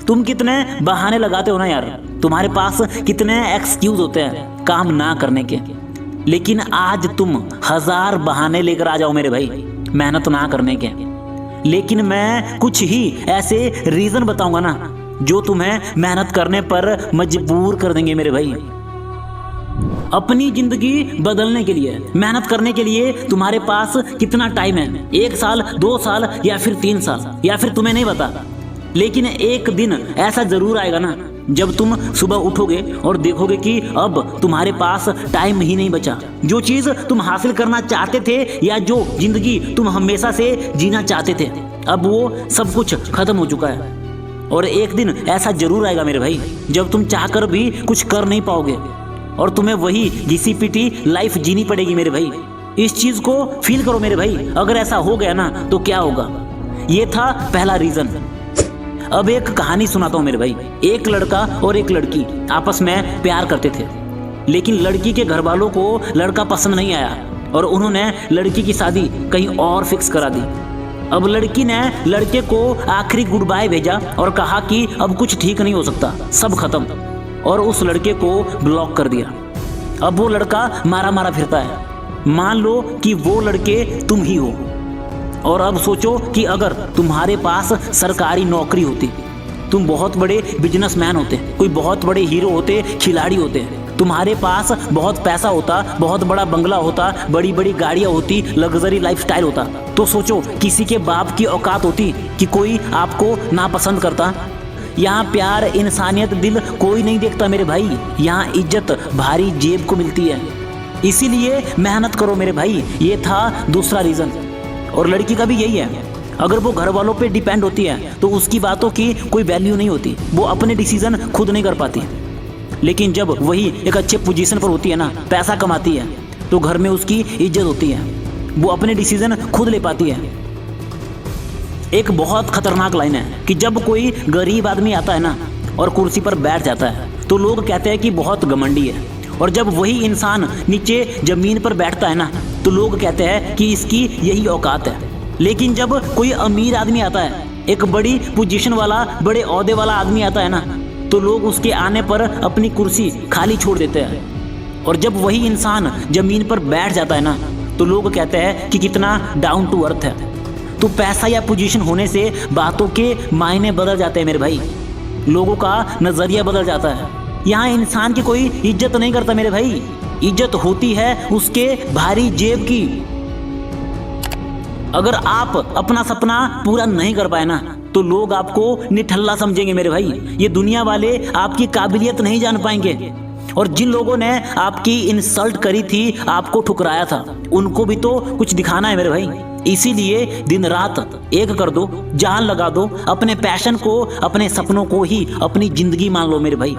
तुम कितने बहाने लगाते हो ना यार, तुम्हारे पास कितने एक्सक्यूज होते हैं काम ना करने के। लेकिन आज तुम 1000 बहाने लेकर आ जाओ मेरे भाई मेहनत ना करने के, लेकिन मैं कुछ ही ऐसे रीजन बताऊंगा ना जो तुम्हें मेहनत करने पर मजबूर कर देंगे मेरे भाई। अपनी जिंदगी बदलने के लिए, मेहनत करने के लिए तुम्हारे पास कितना टाइम है? 1 साल, 2 साल या फिर 3 साल, या फिर तुम्हें नहीं पता। लेकिन एक दिन ऐसा जरूर आएगा ना जब तुम सुबह उठोगे और देखोगे कि अब तुम्हारे पास टाइम ही नहीं बचा। जो चीज तुम हासिल करना चाहते थे या जो जिंदगी तुम हमेशा से जीना चाहते थे, अब वो सब कुछ खत्म हो चुका है। और एक दिन ऐसा जरूर आएगा मेरे भाई जब तुम चाहकर भी कुछ कर नहीं पाओगे और तुम्हें वही घिसी पिटी लाइफ जीनी पड़ेगी मेरे भाई। इस चीज को फील करो मेरे भाई। अगर ऐसा हो गया ना तो क्या होगा? ये था पहला रीजन। अब एक कहानी सुनाता हूँ मेरे भाई। एक लड़का और एक लड़की आपस में प्यार करते थे, लेकिन लड़की के घर वालों को लड़का पसंद नहीं आया और उन्होंने लड़की की शादी कहीं और फिक्स करा दी। अब लड़की ने लड़के को आखिरी गुड बाय भेजा और कहा कि अब कुछ ठीक नहीं हो सकता, सब खत्म, और उस लड़के को ब्लॉक कर दिया। अब वो लड़का मारा मारा फिरता है। मान लो कि वो लड़के तुम ही हो, और अब सोचो कि अगर तुम्हारे पास सरकारी नौकरी होती, तुम बहुत बड़े बिजनेसमैन होते, कोई बहुत बड़े हीरो होते, खिलाड़ी होते, तुम्हारे पास बहुत पैसा होता, बहुत बड़ा बंगला होता, बड़ी बड़ी गाड़ियां होती, लग्जरी लाइफस्टाइल होता, तो सोचो किसी के बाप की औकात होती कि कोई आपको नापसंद करता? यहाँ प्यार, इंसानियत, दिल कोई नहीं देखता मेरे भाई। यहाँ इज्जत भारी जेब को मिलती है। इसीलिए मेहनत करो मेरे भाई। ये था दूसरा रीजन। और लड़की का भी यही है। अगर वो घर वालों पे डिपेंड होती है तो उसकी बातों की कोई वैल्यू नहीं होती, वो अपने डिसीजन खुद नहीं कर पाती। लेकिन जब वही एक अच्छे पोजीशन पर होती है ना, पैसा कमाती है, तो घर में उसकी इज्जत होती है, वो अपने डिसीजन खुद ले पाती है। एक बहुत खतरनाक लाइन है कि जब कोई गरीब आदमी आता है ना और कुर्सी पर बैठ जाता है तो लोग कहते हैं कि बहुत घमंडी है, और जब वही इंसान नीचे जमीन पर बैठता है ना तो लोग कहते हैं कि इसकी यही औकात है। लेकिन जब कोई अमीर आदमी आता है, एक बड़ी पोजीशन वाला, बड़े ओहदे वाला आदमी आता है ना, तो लोग उसके आने पर अपनी कुर्सी खाली छोड़ देते हैं। और जब वही इंसान जमीन पर बैठ जाता है ना तो लोग कहते हैं कि कितना डाउन टू अर्थ है। तो पैसा या पोजीशन होने से बातों के मायने बदल जाते हैं मेरे भाई, लोगों का नजरिया बदल जाता है। यहाँ इंसान की कोई इज्जत नहीं करता मेरे भाई, इज्जत होती है उसके भारी जेब की। अगर आप अपना सपना पूरा नहीं कर पाए ना तो लोग आपको निठल्ला समझेंगे मेरे भाई। ये दुनिया वाले आपकी काबिलियत नहीं जान पाएंगे, और जिन लोगों ने आपकी इंसल्ट करी थी, आपको ठुकराया था, उनको भी तो कुछ दिखाना है मेरे भाई। इसीलिए दिन रात एक कर दो, जान लगा दो, अपने पैशन को, अपने सपनों को ही अपनी जिंदगी मान लो मेरे भाई।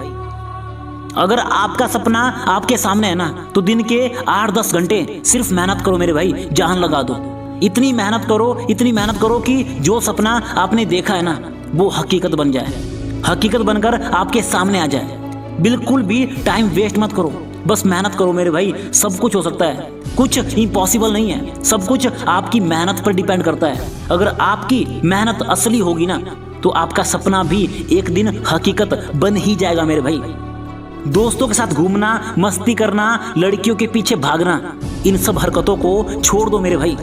अगर आपका सपना आपके सामने है ना तो दिन के 8-10 घंटे सिर्फ मेहनत करो मेरे भाई, जान लगा दो। इतनी मेहनत करो, इतनी मेहनत करो कि जो सपना आपने देखा है ना वो हकीकत बन जाए, हकीकत बनकर आपके सामने आ जाए। बिल्कुल भी टाइम वेस्ट मत करो, बस मेहनत करो मेरे भाई। सब कुछ हो सकता है, कुछ इम्पॉसिबल नहीं है, सब कुछ आपकी मेहनत पर डिपेंड करता है। अगर आपकी मेहनत असली होगी ना तो आपका सपना भी एक दिन हकीकत बन ही जाएगा मेरे भाई। दोस्तों के साथ घूमना, मस्ती करना, लड़कियों के पीछे भागना, इन सब हरकतों को छोड़ दो मेरे भाई।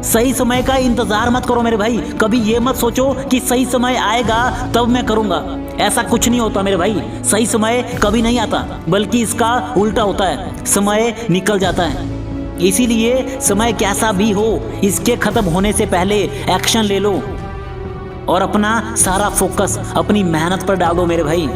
सही समय का इंतजार मत करो मेरे भाई। कभी ये मत सोचो कि सही समय आएगा तब मैं करूंगा, ऐसा कुछ नहीं होता मेरे भाई। सही समय कभी नहीं आता, बल्कि इसका उल्टा होता है, समय निकल जाता है। इसीलिए समय कैसा भी हो, इसके खत्म होने से पहले एक्शन ले लो और अपना सारा फोकस अपनी मेहनत पर डाल दो मेरे भाई।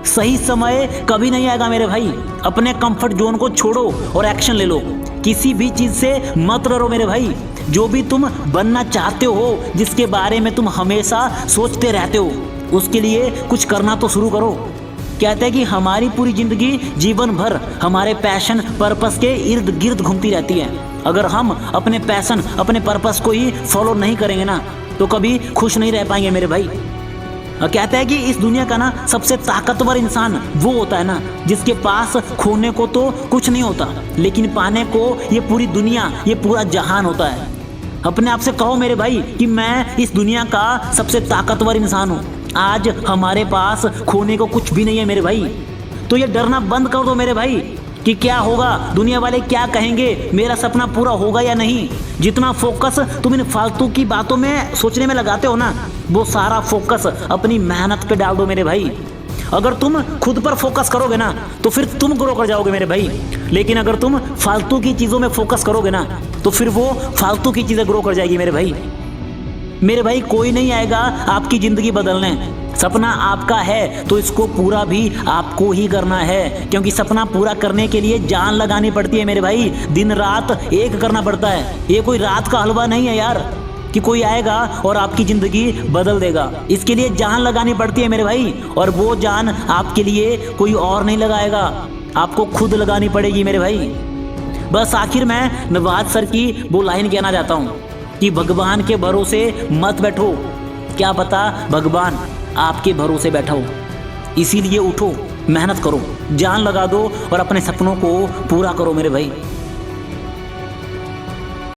सही समय कभी नहीं आएगा मेरे भाई। अपने कंफर्ट जोन को छोड़ो और एक्शन ले लो। किसी भी चीज से मत डरो मेरे भाई। जो भी तुम बनना चाहते हो, जिसके बारे में तुम हमेशा सोचते रहते हो, उसके लिए कुछ करना तो शुरू करो। कहते हैं कि हमारी पूरी जिंदगी, जीवन भर हमारे पैशन, पर्पस के इर्द गिर्द घूमती रहती है। अगर हम अपने पैशन, अपने पर्पस को ही फॉलो नहीं करेंगे ना तो कभी खुश नहीं रह पाएंगे मेरे भाई। कहते हैं कि इस दुनिया का ना सबसे ताकतवर इंसान वो होता है ना जिसके पास खोने को तो कुछ नहीं होता, लेकिन पाने को ये पूरी दुनिया, ये पूरा जहान होता है। अपने आप से कहो मेरे भाई कि मैं इस दुनिया का सबसे ताकतवर इंसान हूँ। आज हमारे पास खोने को कुछ भी नहीं है मेरे भाई। तो ये डरना बंद कर दो मेरे भाई कि क्या होगा, दुनिया वाले क्या कहेंगे, मेरा सपना पूरा होगा या नहीं। जितना फोकस तुम इन फालतू की बातों में सोचने में लगाते हो ना, वो सारा फोकस अपनी मेहनत पे डाल दो मेरे भाई। अगर तुम खुद पर फोकस करोगे ना तो फिर तुम ग्रो कर जाओगे मेरे भाई। लेकिन अगर तुम फालतू की चीज़ों में फोकस करोगे ना तो फिर वो फालतू की चीज़ें ग्रो कर जाएगी मेरे भाई। मेरे भाई कोई नहीं आएगा आपकी ज़िंदगी बदलने। सपना आपका है तो इसको पूरा भी आपको ही करना है, क्योंकि सपना पूरा करने के लिए जान लगानी पड़ती है मेरे भाई। दिन रात एक करना पड़ता है। ये कोई रात का हलवा नहीं है यार कि कोई आएगा और आपकी ज़िंदगी बदल देगा। इसके लिए जान लगानी पड़ती है मेरे भाई, और वो जान आपके लिए कोई और नहीं लगाएगा, आपको खुद लगानी पड़ेगी मेरे भाई। बस आखिर में नवाज सर की वो लाइन कहना चाहता हूँ कि भगवान के भरोसे मत बैठो, क्या पता भगवान आपके भरोसे बैठा हो। इसीलिए उठो, मेहनत करो, जान लगा दो और अपने सपनों को पूरा करो मेरे भाई।